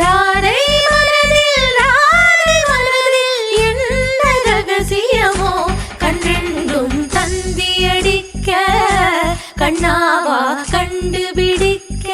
ராதை மனதில் என்ன ரகசியமோ கண்ணெண்டும் தந்தியடிக்க கண்ணாவா கண்டுபிடிக்க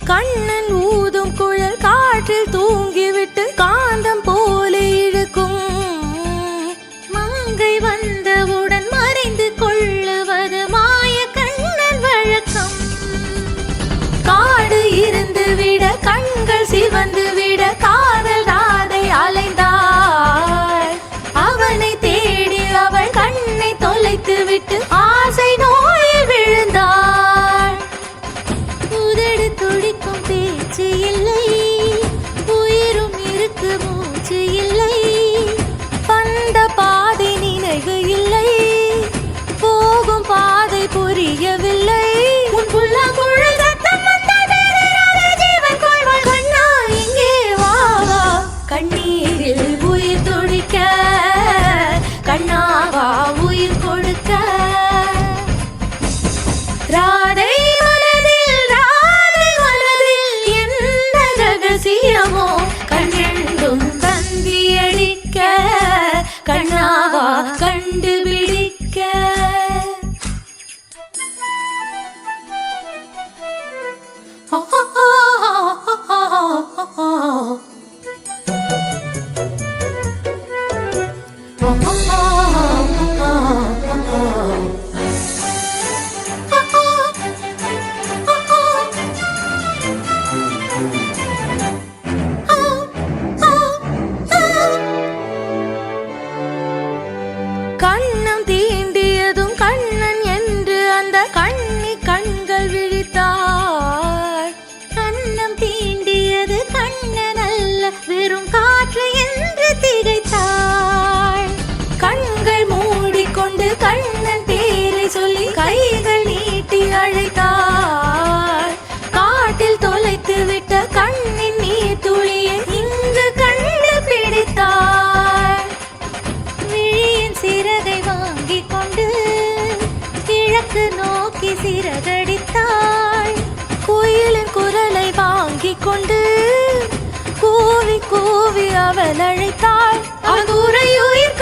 கண்ணன் ஊதும் குழல் காற்றில் தூங்கிவிட்டு காந்தம் போல இழுக்கும் மங்கை வந்தவுடன் மறைந்து கொள்ளுவது மாய கண்ணன் வழக்கம் காடு இருந்து விட கண்கள் சிவந்து விட காதல் ராதை அலைந்தாள் அவனை தேடி அவள் கண்ணை தொலைத்து விட்டு ஆசை நோயில் விழுந்தாள் உதடு துடிக்கும் பேச்சு இல்லை உயிரும் இருக்கு மூச்சு இல்லை வந்த பாதை நினைவு இல்லை போகும் பாதை புரியவில்லை உன் புல்லாங்குழல் சத்தம் வந்தால் வேறு ஜீவன் கொள்வாள் கண்ணா இங்கே வா வா கண்ணீரில் உயிர் துடிக்க கண்ணாவா உயிர் கொடுக்க ராதை மனதில் என்ன ரகசியமோ கண்ணெண்டும் தந்தியடிக்க கண்ணாவா கண்டுபிடிக்க கண்ணம் தீண்டியதும் கண்ணன் என்று அந்த கண்ணி கண்கள் விழித்தாள் கண்ணம் தீண்டியது கண்ணன் அல்ல வெறும் காற்று என்று திகைத்தாள் கண்கள் மூடிக்கொண்டு கண்ணன் பேரை சொல்லி கைகள் நீட்டி அழைத்தாள் காட்டில் தொலைத்து விட்ட கண்ணின் நீர் துளியை இங்கு கண்டு பிடித்தாள் விழியின் சிறகை வாங்கிக் கொண்டு கிழக்கு நோக்கி சிறகடித்தாள் குயிலின் குரலை வாங்கிக் கொண்டு கூவி கூவி அவள் அழைத்தாள் அகுரை உயிர்